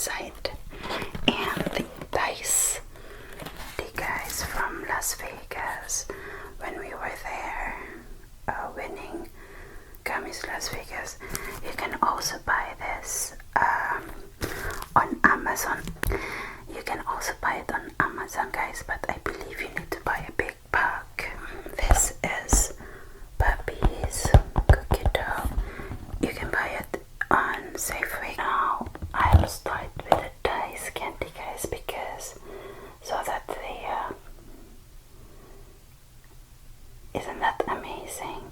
inside. And the dice, the guys from Las Vegas, when we were there winning Gummies Las Vegas. You can also buy this on Amazon. You can also buy it on Amazon, guys, but I believe you need to buy a big pack. This is Bubbies cookie dough. You can buy it on Safeway. Now I will start with the dice candy, guys, because so that the isn't that amazing?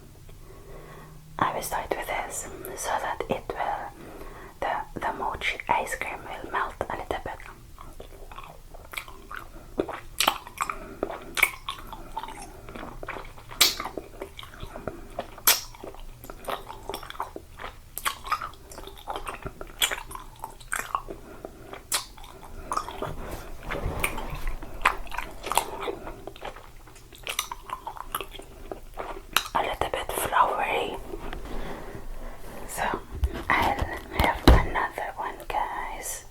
I will start with this so that it will, the mochi ice cream will melt a little bit. A little bit floury. So I'll have another one, guys.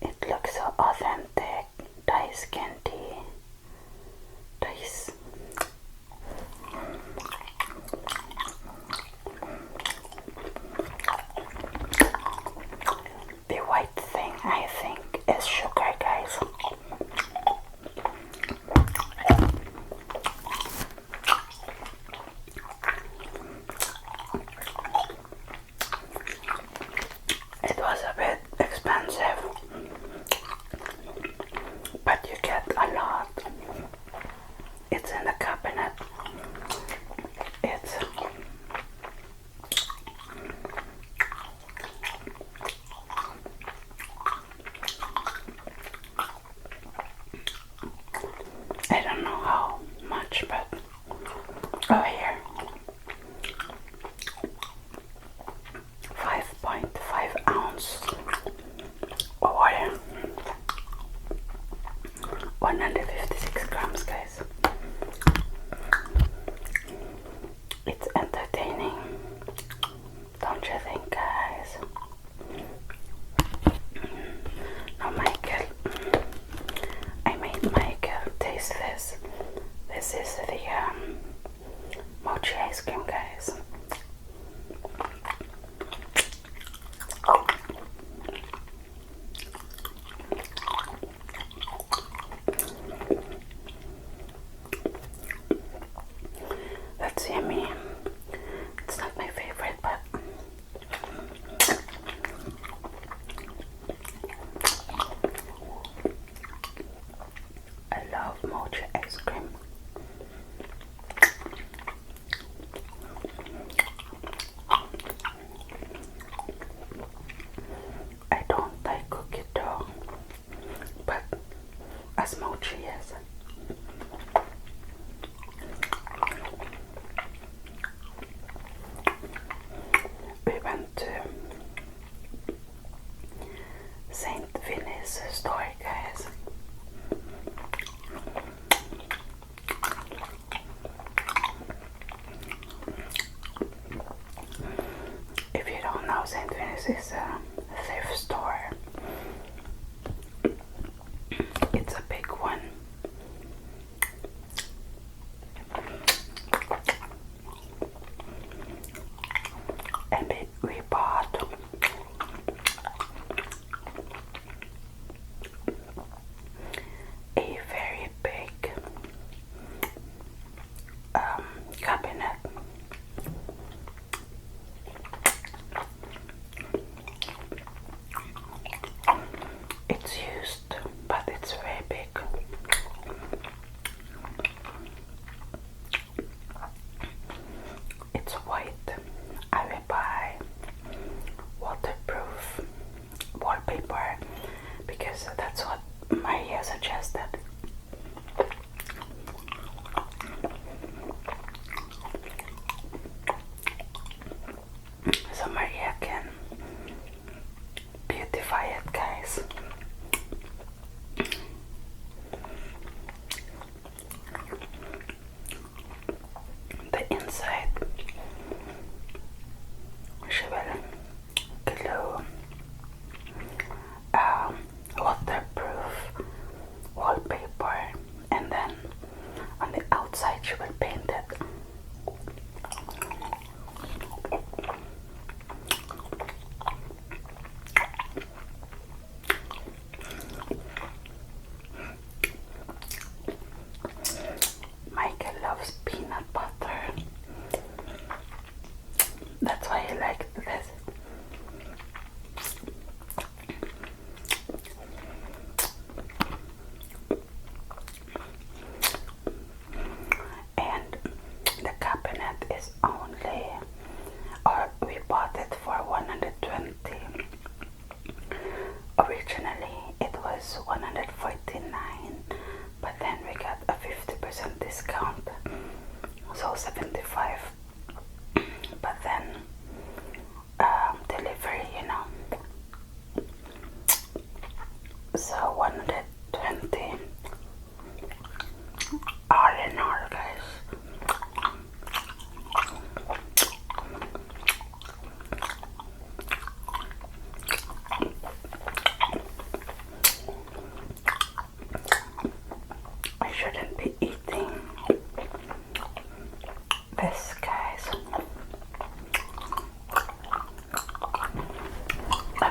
It looks so authentic. Dice candy. Dice. The white thing, I think, is sugar, guys. It was a bit expensive, but you get a lot. It's in the cabinet. I don't know how much, but over here, 5.5 ounce or 156 grams, guys. It's entertaining, don't you think, guys? Now, Michael, I made Michael taste this. This is the mochi ice cream, guys. That's yummy. It's not my favorite, but I love mochi ice cream. I don't like cookie dough, but as mochi, yes. We went to St. Vinny's store, guys. If you don't know, St. Vinny's is a thrift store. It's a big one. And we bought a very big cabinet. It's used, but it's very big. It's white. I will buy waterproof wallpaper because that's what Maria suggested. So Maria can beautify it, guys. The inside, she will glue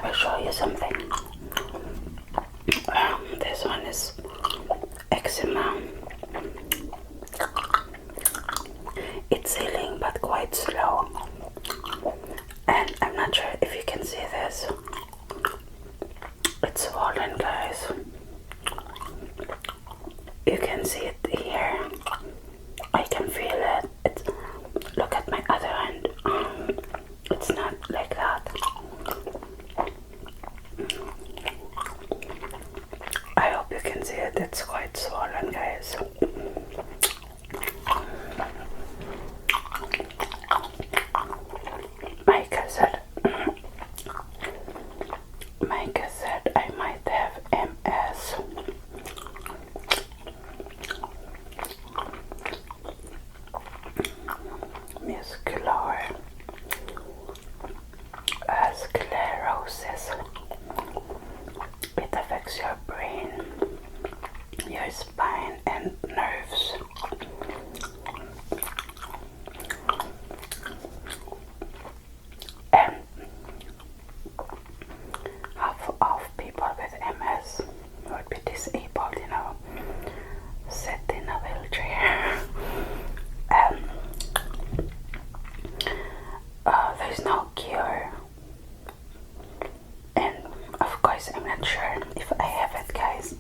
will show you something. This one is eczema. It's healing but quite slow. And I'm not sure if you can see this. It's swollen, guys. You can see it here. I can feel it. Look at my other hand. It's not like that. I hope you can see it. It's quite swollen, guys. Micah said I might have MS. Muscular sclerosis. It affects your brain, your spine, and nerves. And half of people with MS would be disabled, you know, sit in a wheelchair. There's no cure, and of course I'm not sure if I have it, guys.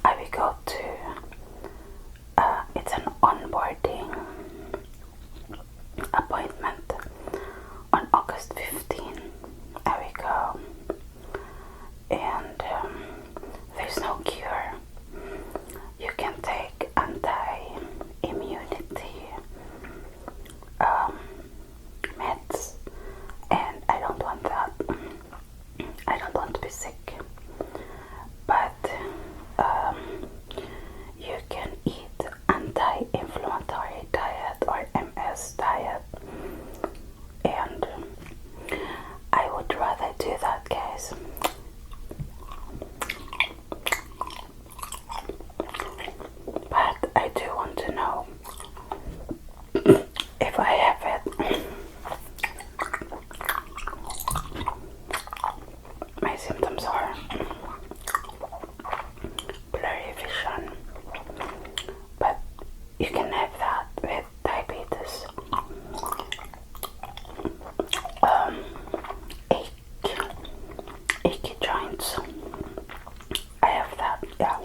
I will go to it's an onboarding appointment on August 15. I will go, and there's no cure. You can take anti-immunity meds, and I don't want that. I don't want to be sick, but you can eat anti-inflammatory diet or MS diet, and I would rather do that, guys. But I do want to know if I have it. My symptoms are blurry vision, but you can have that with diabetes. Achy joints. I have that, yeah.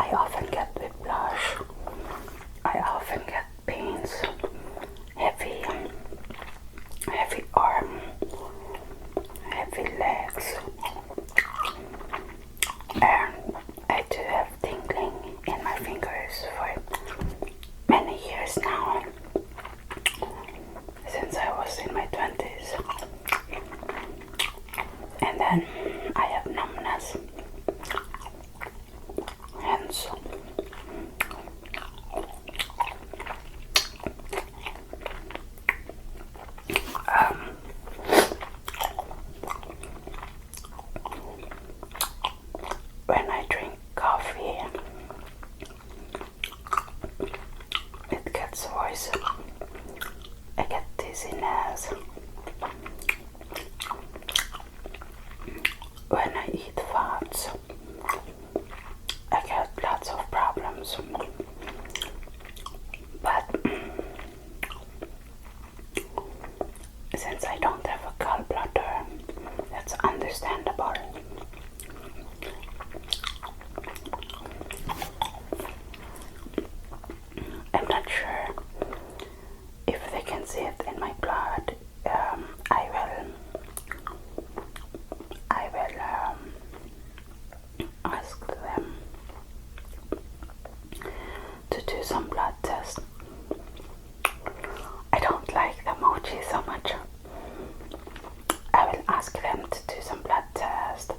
I often get whiplash. I often get pains, heavy arm, heavy legs, and I do have tingling in my fingers for many years now, since I was in my 20s. And then I have numbness, hence when I drink coffee, it gets worse. I get dizziness. When I eat fats, I get lots of problems. But since I don't have a gallbladder, that's understandable. I'm not sure if they can see it in my blood. I will ask them to do some blood test. I don't like the mochi so much. I will ask them to do some blood test.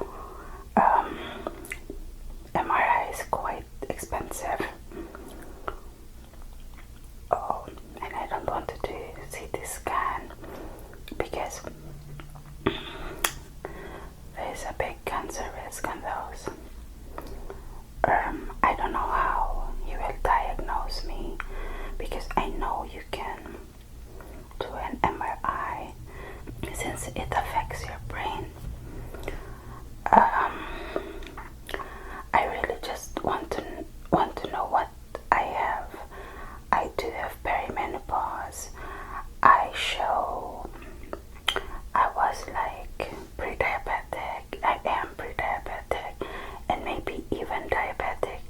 MRI is quite expensive. Oh, and I don't want to do CT scan because there's a big cancer risk on those. I don't know how he will diagnose me, because I know you can to an MRI since it affects your brain. I really just want to know what I have. I do have perimenopause. I was like pre-diabetic. I am pre-diabetic and maybe even diabetic.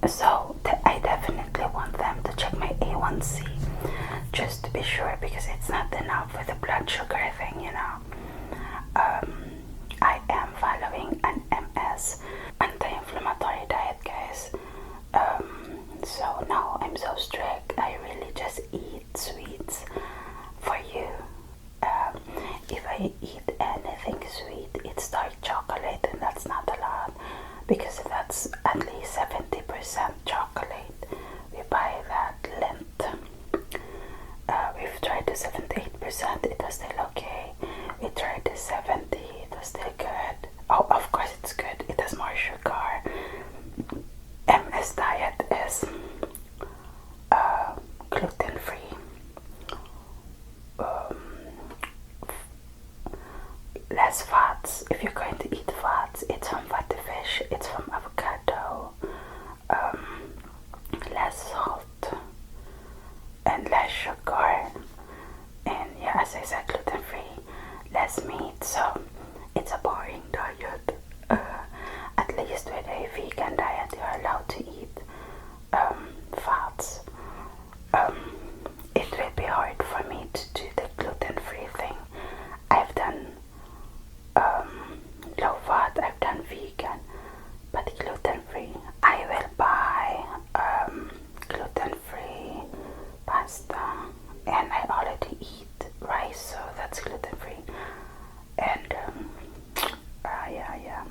So I definitely want them to check my A1C just to be sure, because it's not enough with the blood sugar thing, you know. I am following an MS, anti-inflammatory diet, guys. So now I'm so strict. I really just eat sweets for you. If I eat anything sweet, it's dark chocolate, and that's not a lot because that's at least 70% chocolate. We buy that Lindt. We've tried the 78%, it was still okay. We tried the 70, it was still good. Oh, of course it's good, it has more sugar. MS diet is gluten-free, less fats. If you're going to eat fats, it's from fatty fish, it's from avocado, less salt and less sugar, and yeah, as I said, gluten-free, less meat. So it's a boring diet. At least with a vegan diet, you're allowed to eat fats. It will be hard for me to do the gluten-free thing. I've done low fat, I've done vegan, but gluten-free. I will buy gluten-free pasta, and I already eat rice, so that's gluten-free. And yeah.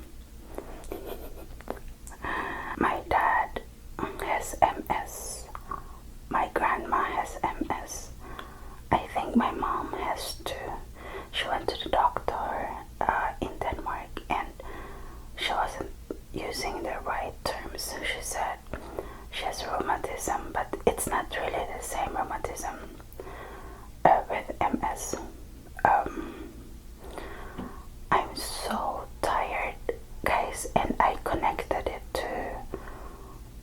My dad has MS. My grandma has MS. I think my mom has too. She went to the doctor in Denmark, and she wasn't using the right terms. She said she has rheumatism, but it's not really the same rheumatism with MS. I'm so tired, guys, and I connected it to,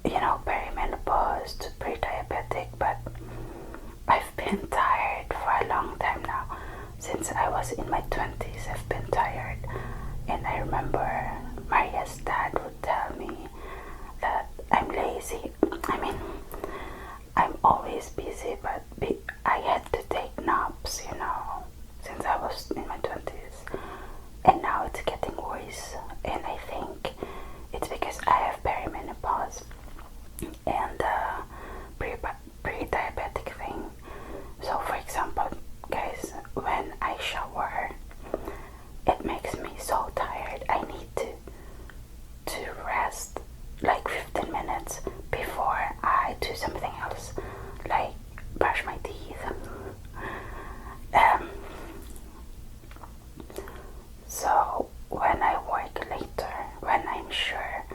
you know, perimenopause, to pre-diabetic, but I've been tired for a long time now. Since I was in my 20s, I've been tired. And I remember Maria's dad would tell me that I'm lazy. I mean, I'm always busy, but I had to take naps, you know, since I was in my 20s. And now it's getting worse. And I think it's because I have perimenopause and pre-diabetic thing. So for example, guys, when I shower, it makes me so tired. I need to rest like 15 minutes before I do something else, like brush my teeth. So when I work later, when I'm sure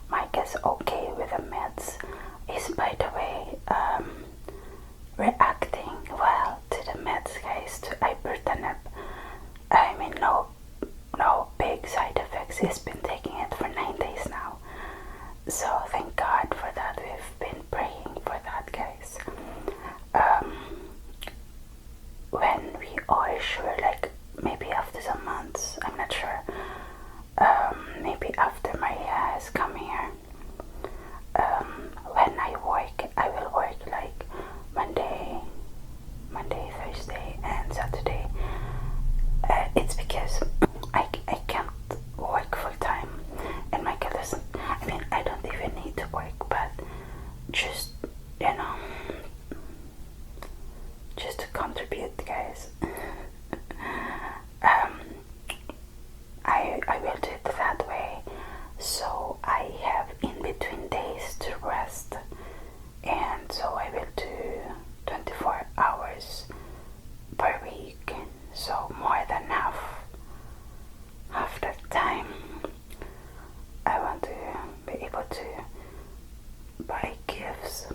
Mike is okay with the meds, is, by the way, reacting well to the meds, guys, to ibuprofen. I mean, no big side effects. He's been taking it for 9 days now. So thank God for that. We've been praying for that, guys. When we are sure, like maybe after some months, I'm not sure, maybe after Maria has come here, when I work, I will work like Monday, Thursday and Saturday. It's because I can't work full time, and Michael doesn't. I mean, I don't even need to work, but just, you know, just to contribute, guys. I will do it that way, so I have in between days to rest, and so I will do 24 hours per week, so more than half the time I want to be able to buy gifts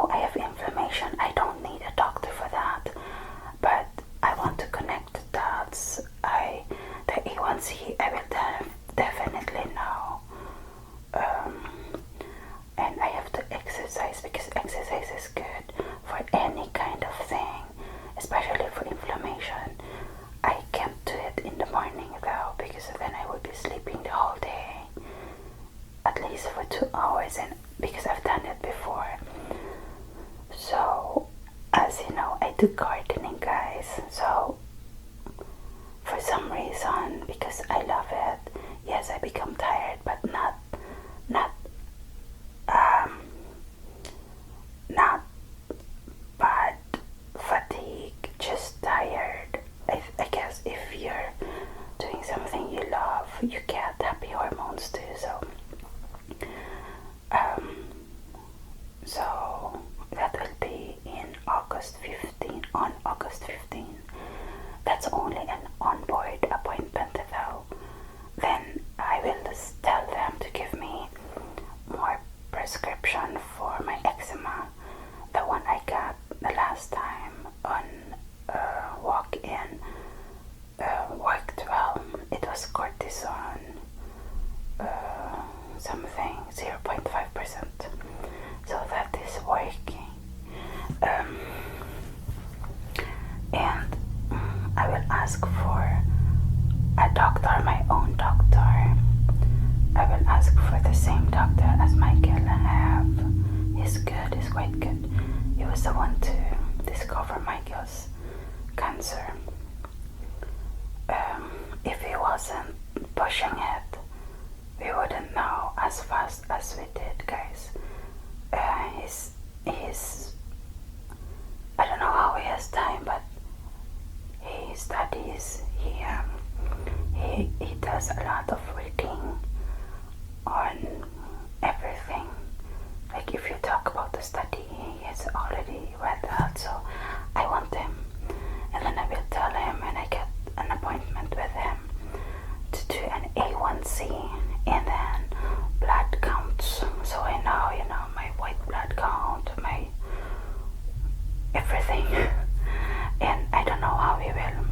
know I have inflammation. I don't need a doctor for that, but I want to connect the dots. The A1C, I will definitely know. And I have to exercise, because exercise is good for any kind of thing, especially for inflammation. I can't do it in the morning though, because then I would be sleeping the whole day, at least for 2 hours, and because I've done it before. So, as you know, I do gardening, guys. So, for some reason, because I love it, yes, I become tired, but not bad fatigue, just tired. I guess if you're doing something you love, you get happy hormones too. So that will be in August 15, on August 15. That's only an on-board appointment though. Then I will just tell them to give me more prescription for my eczema. The one I got the last time on walk-in worked well. It was cortisone something 0.5%. So that is working. And I will ask for a doctor, my own doctor. I will ask for the same doctor as Michael have. He's good, he's quite good. He was the one to discover Michael's cancer. If he wasn't pushing it, we wouldn't know as fast as we did, guys. He's I don't know how he has time, but he studies, he does a lot of reading on everything. Like if you talk about the study, he has already read that, so I want him. And then I will tell him when I get an appointment with him to do an A1C and then blood counts, so I know, my white blood count, my everything. And I don't know how he will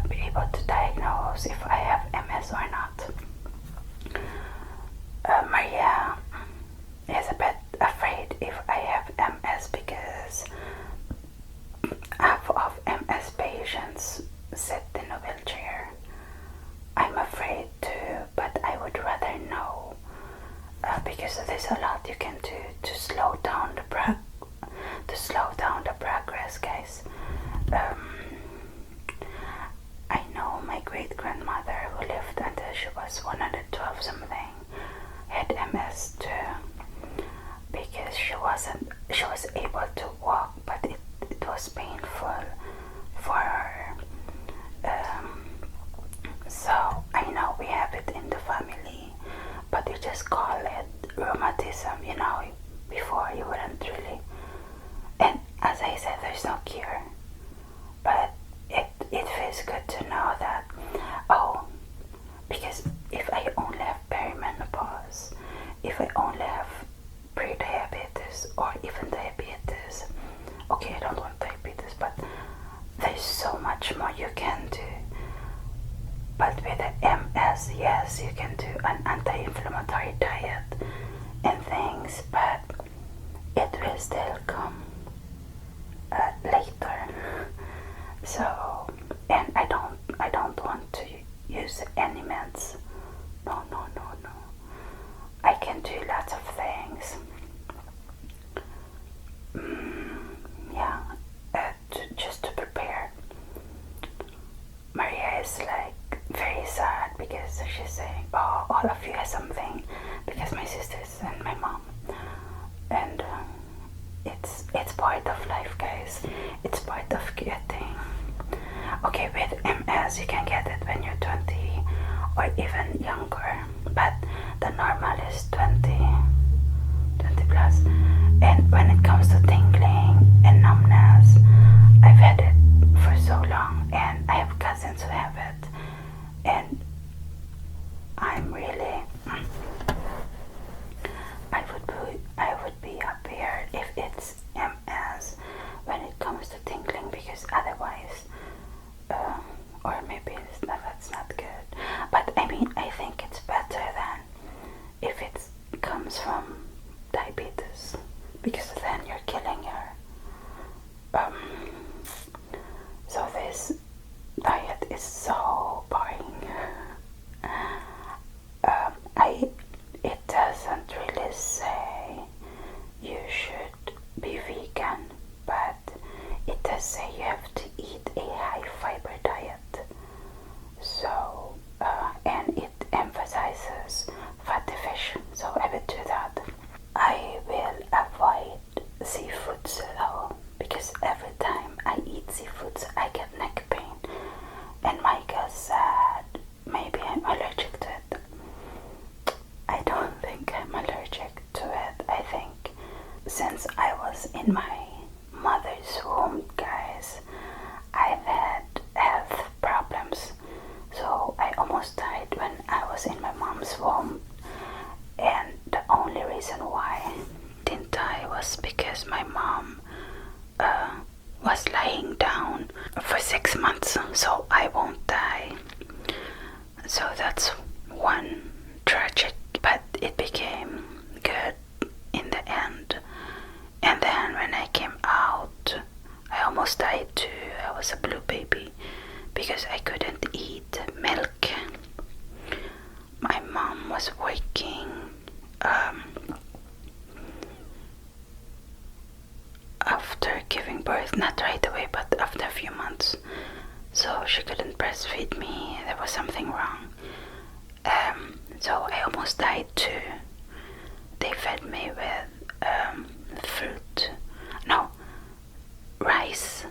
be able to diagnose if I have MS or not. Maria is a bit afraid if I have MS, because half of MS patients sit in a wheelchair. I'm afraid too, but I would rather know, because there's a lot you can do to slow down the progress, guys. I know my great-grandmother, who lived until she was 112 something, had MS too, because she was able to walk, but it was painful for her. So I know we have it in the family, but we just call it rheumatism. Before you wouldn't really. And as I said, there's no cure, but it feels good to know that, because if I only have perimenopause, if I only have pre-diabetes or even diabetes, okay, I don't want diabetes, but there's so much more you can do. But with the MS, yes, you can do an anti-inflammatory diet and things, but it will still come later. So, and I don't want to use any meds. No. I can do lots of things. Just to prepare. Maria is like very sad, because she's saying, all of you have something, because my sisters and my mom, and it's part of life, guys. It's part of getting. Okay, with MS you can get it when you're 20 or even younger, but the normal is 20 plus. And when it comes to tingling and numbness, I've had it for so long, and I have cousins who have it, and I'm really, I would be happier if was in my mother's womb, guys, I've had health problems. So I almost died when I was in my mom's womb. And the only reason why I didn't die was because my mom was lying down for 6 months, so I won't die. So that's one tragic, but it became good in the end. And then when I came out, I almost died too. I was a blue baby because I couldn't eat milk. My mom was working after giving birth, not right away, but after a few months. So she couldn't breastfeed me. There was something wrong. So I almost died too. They fed me with fruit, no, rice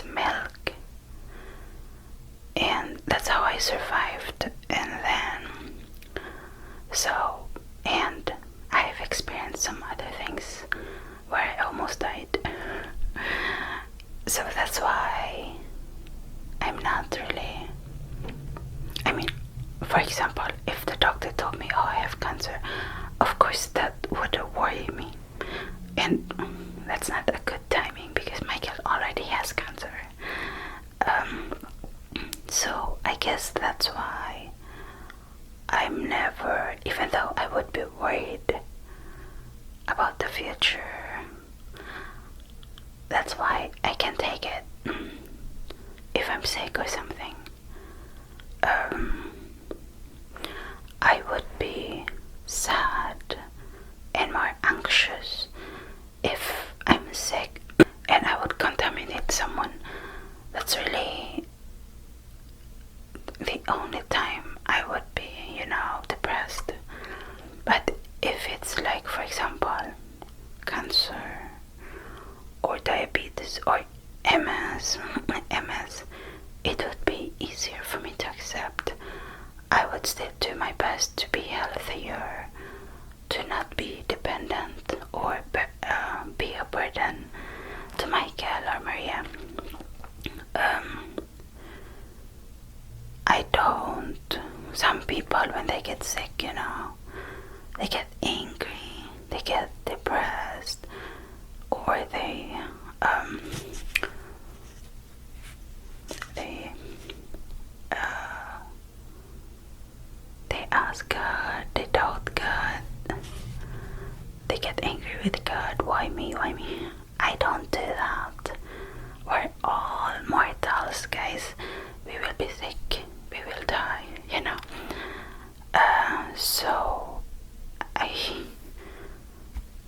milk, and that's how I survived. And then, and I've experienced some other things where I almost died. So that's why I'm not really, for example, if the doctor told me, oh, I have cancer, of course that would worry me. And that's not a good timing because Michael already has cancer. So I guess that's why I'm never, even though I would be worried about the future, that's why I can take it if I'm sick or something. I would be sad and more anxious if I'm sick and I would contaminate someone. That's really the only time I would be, depressed. But if it's like, for example, cancer or diabetes or MS, it would be easier for me to accept. I would still do my best to be healthier, to not be dependent or be a burden to Michael or Maria. I don't. Some people, when they get sick, they get angry, they get depressed, or they ask God, they doubt God, they get angry with God. Why me? I don't do that. We're all mortals, guys. We will be sick, we will die, so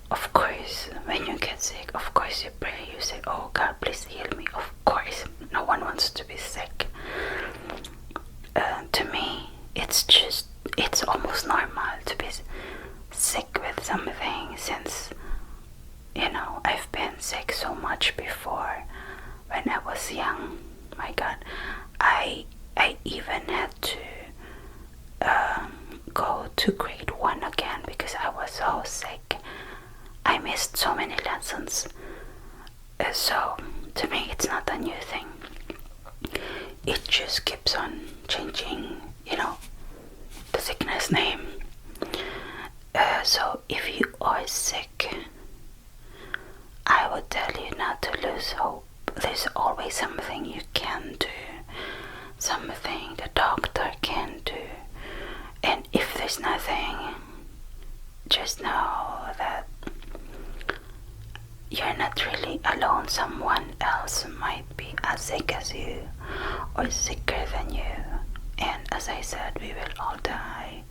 of course, when you get sick, of course you pray, you say, oh God, please heal me. Of course, no one wants to be sick. To me, it's almost normal to be sick with something, since I've been sick so much before. When I was young, my God, I even had to go to grade 1 again because I was so sick. I missed so many lessons. So to me, it's not a new thing. It just keeps on changing, the sickness name. So if you are sick, I would tell you not to lose hope. There's always something you can do, something the doctor can do. And if there's nothing, just know that you're not really alone. Someone else might be as sick as you or sicker than you. And as I said, we will all die.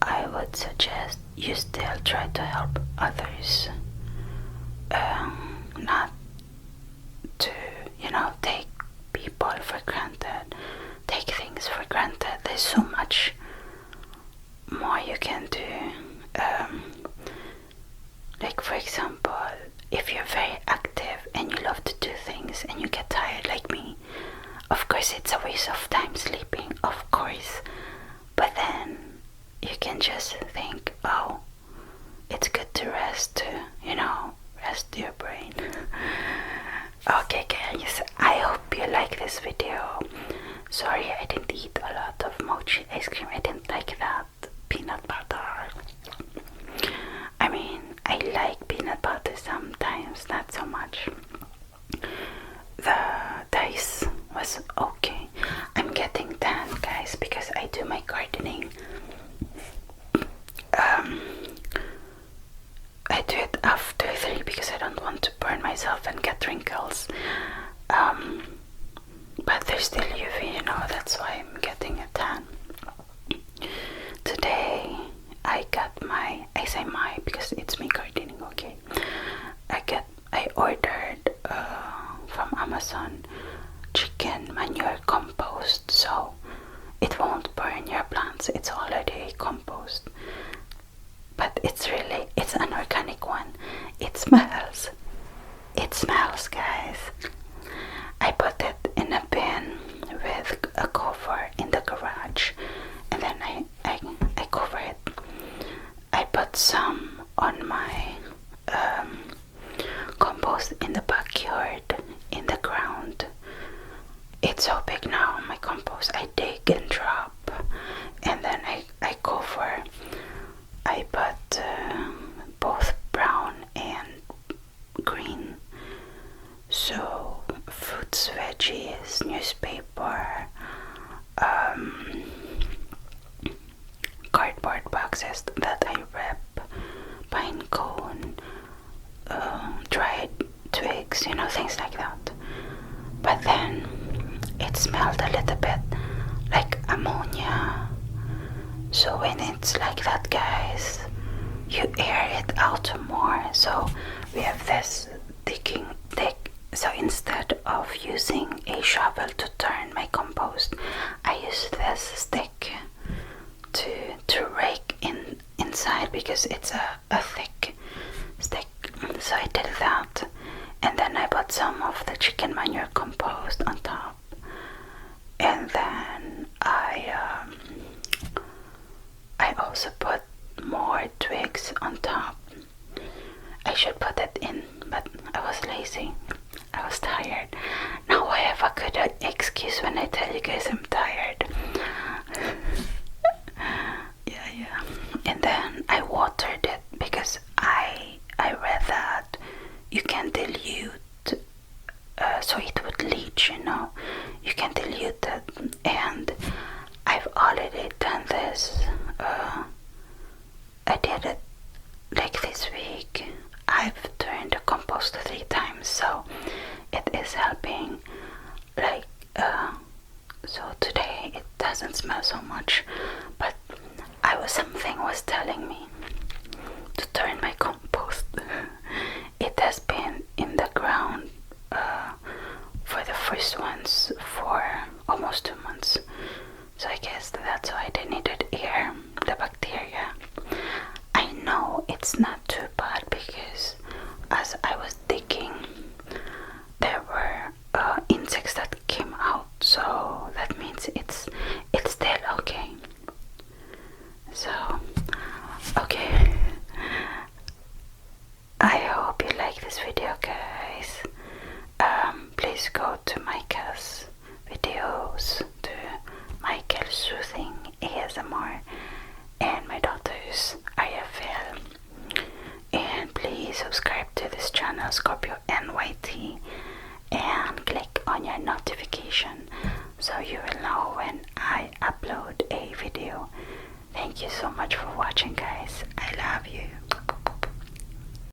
I would suggest you still try to help others. Not to, take people for granted, take things for granted. There's so much more you can do. Like, for example, if you're very active and you love to do things and you get tired like me, of course it's a waste of time sleeping, of course. But then you can just think, oh, this video. Sorry, I didn't eat a lot of mochi ice cream. I didn't like that peanut butter. I mean, I like peanut butter sometimes, not so much. The dice was okay. I'm getting tan, guys, because I do my gardening. I do it after 3 because I don't want to burn myself and get wrinkles. But there's still UV, you know, that's why I'm getting a tan. Today I got my, I say my because it's me gardening, okay. I ordered from Amazon chicken manure compost, so it won't burn your plants. It's already compost, but it's an organic one. It smells, guys. I put it in a bin with a cover in the garage, and then I cover it. I put some on my compost in the backyard, in the ground. It's so big now, my compost. I dig and drop, and then I cover. I put both brown and green, so fruits, veggies, newspaper, cardboard boxes that I wrap, pine cone, dried twigs, you know, things like that. But then it smelled a little bit like ammonia. So when it's like that, guys, you air it out more. So we have this dig. So instead of using a shovel to turn my compost, I use this stick to rake inside because it's a thick stick. So I did that, and then I put some of the chicken manure compost on top, and then I also put more twigs on top. I should put it in, but I was lazy. I was tired. Now I have a good excuse when I tell you guys I'm tired. yeah. And then I watered it because I read that you can dilute, so it would leach, you know. You can dilute it, and I've already done this. I did it like this week. I've turned the compost 3 times, so it is helping. Like, so today it doesn't smell so much, but something was telling me to turn my compost. It has been in the ground for the first ones for almost 2 months, so I guess that's why they needed air, the bacteria. I know it's not too bad because as I was digging there were insects that came out, so that means it's still okay. So okay, I hope you like this video, guys. Please go to Micah's videos, to Michael Soothing ASMR and my daughter's IFL, and please subscribe to this channel, ScorpioAnnYT, and click on your notification so you